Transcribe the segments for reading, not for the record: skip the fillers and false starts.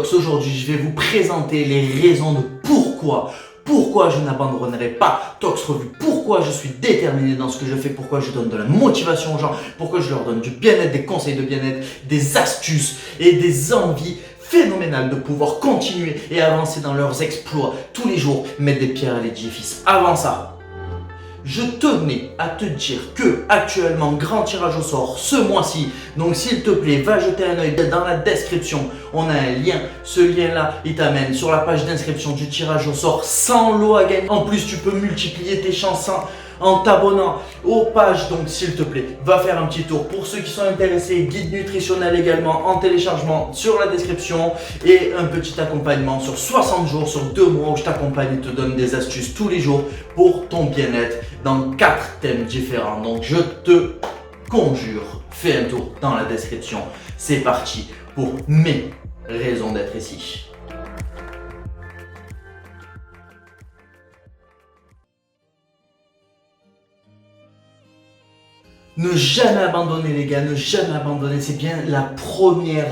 Tox. Aujourd'hui, je vais vous présenter les raisons de pourquoi je n'abandonnerai pas Tox Revue, pourquoi je suis déterminé dans ce que je fais, pourquoi je donne de la motivation aux gens, pourquoi je leur donne du bien-être, des conseils de bien-être, des astuces et des envies phénoménales de pouvoir continuer et avancer dans leurs exploits tous les jours, mettre des pierres à l'édifice. Avant ça, je tenais à te dire que actuellement grand tirage au sort ce mois-ci, donc s'il te plaît va jeter un œil dans la description, on a un lien, ce lien là il t'amène sur la page d'inscription du tirage au sort sans lot à gagner. En plus tu peux multiplier tes chances en t'abonnant aux pages, donc s'il te plaît va faire un petit tour. Pour ceux qui sont intéressés, guide nutritionnel également en téléchargement sur la description et un petit accompagnement sur 60 jours, sur 2 mois où je t'accompagne et te donne des astuces tous les jours pour ton bien-être dans 4 thèmes différents. Donc je te conjure, fais un tour dans la description. C'est parti pour mes raisons d'être ici. Ne jamais abandonner les gars, ne jamais abandonner, c'est bien la première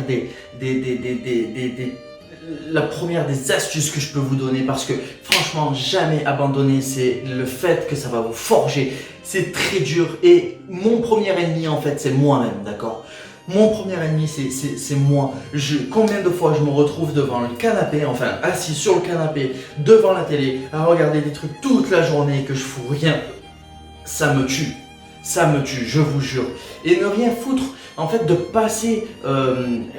la première des astuces que je peux vous donner, parce que franchement jamais abandonner, c'est le fait que ça va vous forger, c'est très dur et mon premier ennemi en fait c'est moi-même, d'accord? Mon premier ennemi c'est moi. Combien de fois je me retrouve devant le canapé, enfin assis sur le canapé devant la télé à regarder des trucs toute la journée et que je fous rien, ça me tue. Ça me tue, je vous jure. Et ne rien foutre, en fait, de passer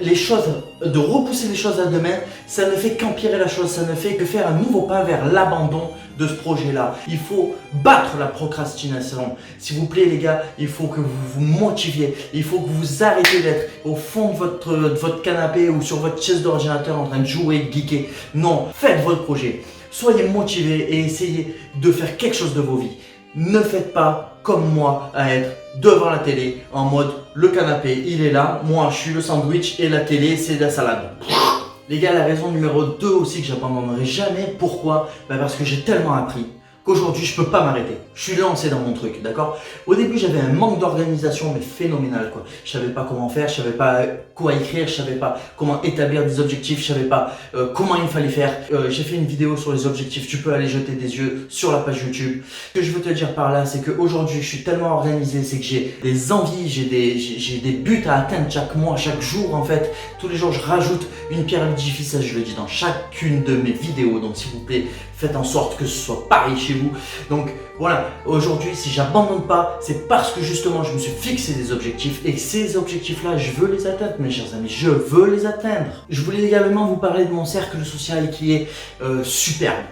les choses, de repousser les choses à demain, ça ne fait qu'empirer la chose, ça ne fait que faire un nouveau pas vers l'abandon de ce projet-là. Il faut battre la procrastination. S'il vous plaît, les gars, il faut que vous vous motiviez. Il faut que vous arrêtez d'être au fond de votre canapé ou sur votre chaise d'ordinateur en train de jouer, de geeker. Non, faites votre projet. Soyez motivés et essayez de faire quelque chose de vos vies. Ne faites pas comme moi à être devant la télé en mode le canapé il est là, moi je suis le sandwich et la télé c'est de la salade. Les gars, la raison numéro 2 aussi que j'abandonnerai jamais, pourquoi? Parce que j'ai tellement appris qu'aujourd'hui je peux pas m'arrêter. Je suis lancé dans mon truc, d'accord? Au début j'avais un manque d'organisation mais phénoménal quoi. Je savais pas comment faire, je savais pas quoi écrire, je savais pas comment établir des objectifs, je savais pas comment il fallait faire. J'ai fait une vidéo sur les objectifs, tu peux aller jeter des yeux sur la page YouTube. Ce que je veux te dire par là, c'est qu'aujourd'hui je suis tellement organisé, c'est que j'ai des envies, j'ai des buts à atteindre chaque mois, chaque jour en fait. Tous les jours je rajoute une pierre à l'édifice, ça je le dis dans chacune de mes vidéos, donc s'il vous plaît faites en sorte que ce soit pareil chez vous. Donc voilà, aujourd'hui si j'abandonne pas, c'est parce que justement je me suis fixé des objectifs et ces objectifs là je veux les atteindre mes chers amis, je veux les atteindre. Je voulais également vous parler de mon cercle social qui est superbe.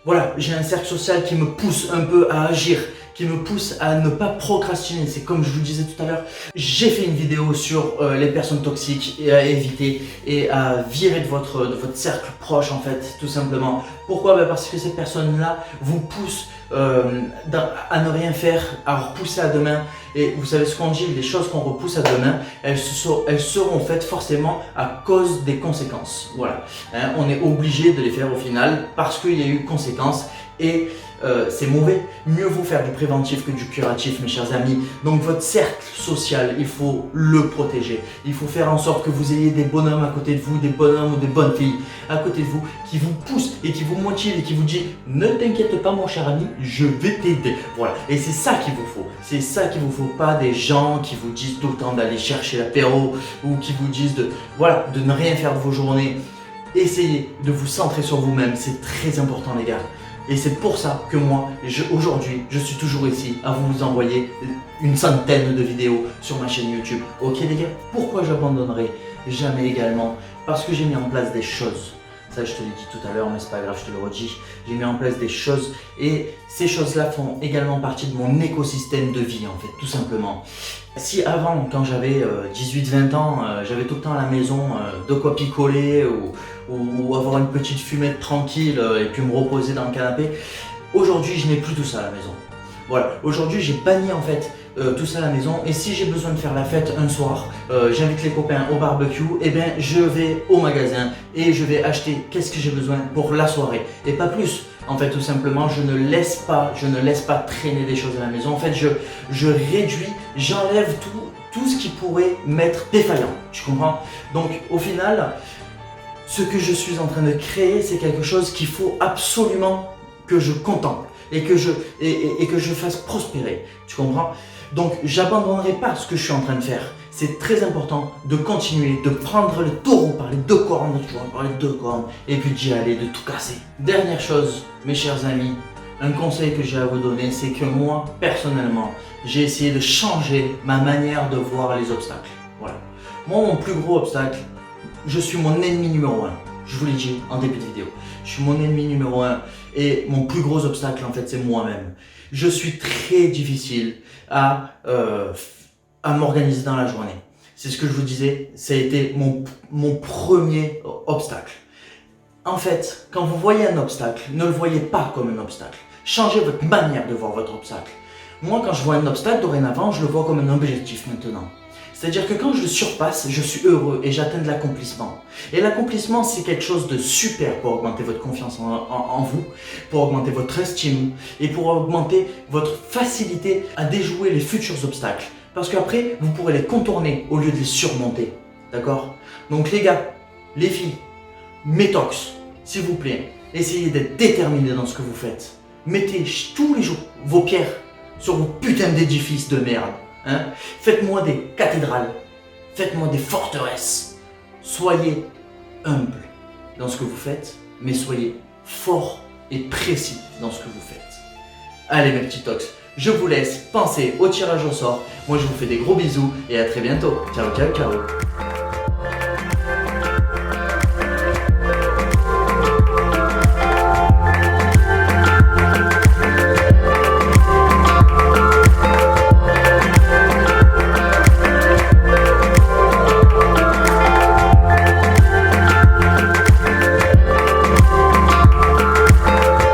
Voilà, j'ai un cercle social qui me pousse un peu à agir, qui me pousse à ne pas procrastiner. C'est comme je vous le disais tout à l'heure, j'ai fait une vidéo sur les personnes toxiques et à éviter et à virer de votre cercle proche en fait, tout simplement. Pourquoi? Parce que ces personnes-là vous poussent à ne rien faire, à repousser à demain. Et vous savez ce qu'on dit, les choses qu'on repousse à demain, elles seront faites forcément à cause des conséquences. Voilà, hein, on est obligé de les faire au final parce qu'il y a eu conséquences et c'est mauvais. Mieux vaut faire du préventif que du curatif mes chers amis. Donc votre cercle social, il faut le protéger. Il faut faire en sorte que vous ayez des bonhommes à côté de vous, des bonhommes ou des bonnes filles à côté de vous qui vous poussent et qui vous motivent et qui vous disent ne t'inquiète pas mon cher ami, je vais t'aider. Voilà, et c'est ça qu'il vous faut. C'est ça qu'il vous faut, pas des gens qui vous disent tout le temps d'aller chercher l'apéro ou qui vous disent de ne rien faire de vos journées. Essayez de vous centrer sur vous-même, c'est très important les gars. Et c'est pour ça que moi, aujourd'hui, je suis toujours ici à vous envoyer une centaine de vidéos sur ma chaîne YouTube. Ok les gars? Pourquoi j'abandonnerai jamais également? Parce que j'ai mis en place des choses. Ça je te l'ai dit tout à l'heure mais c'est pas grave, je te le redis. J'ai mis en place des choses et ces choses-là font également partie de mon écosystème de vie en fait, tout simplement. Si avant, quand j'avais 18-20 ans, j'avais tout le temps à la maison de quoi picoler ou avoir une petite fumette tranquille et puis me reposer dans le canapé, aujourd'hui je n'ai plus tout ça à la maison. Voilà, aujourd'hui j'ai banni en fait tout ça à la maison et si j'ai besoin de faire la fête un soir, j'invite les copains au barbecue, et bien je vais au magasin et je vais acheter qu'est-ce que j'ai besoin pour la soirée et pas plus. En fait, tout simplement, je ne laisse pas traîner des choses à la maison. En fait, je réduis, j'enlève tout ce qui pourrait m'être défaillant. Tu comprends? Donc, au final, Ce que je suis en train de créer, c'est quelque chose qu'il faut absolument que je contemple et que je fasse prospérer. Tu comprends? Donc, j'abandonnerai pas ce que je suis en train de faire. C'est très important de continuer, de prendre le taureau par les deux cornes, tu vois, par les deux cornes, et puis d'y aller, de tout casser. Dernière chose, mes chers amis, un conseil que j'ai à vous donner, c'est que moi, personnellement, j'ai essayé de changer ma manière de voir les obstacles. Voilà. Moi, mon plus gros obstacle, je suis mon ennemi numéro 1. Je vous l'ai dit en début de vidéo. Je suis mon ennemi numéro 1 et mon plus gros obstacle, en fait, c'est moi-même. Je suis très difficile à m'organiser dans la journée. C'est ce que je vous disais, ça a été mon premier obstacle. En fait, quand vous voyez un obstacle, ne le voyez pas comme un obstacle. Changez votre manière de voir votre obstacle. Moi, quand je vois un obstacle, dorénavant, je le vois comme un objectif maintenant. C'est-à-dire que quand je le surpasse, je suis heureux et j'atteins de l'accomplissement. Et l'accomplissement, c'est quelque chose de super pour augmenter votre confiance en vous, pour augmenter votre estime et pour augmenter votre facilité à déjouer les futurs obstacles. Parce qu'après, vous pourrez les contourner au lieu de les surmonter. D'accord? Donc les gars, les filles, mes tox, s'il vous plaît, essayez d'être déterminés dans ce que vous faites. Mettez tous les jours vos pierres sur vos putains d'édifices de merde. Hein? Faites-moi des cathédrales, faites-moi des forteresses. Soyez humble dans ce que vous faites, mais soyez fort et précis dans ce que vous faites. Allez mes petits tox, je vous laisse penser au tirage au sort. Moi je vous fais des gros bisous et à très bientôt. Ciao ciao ciao.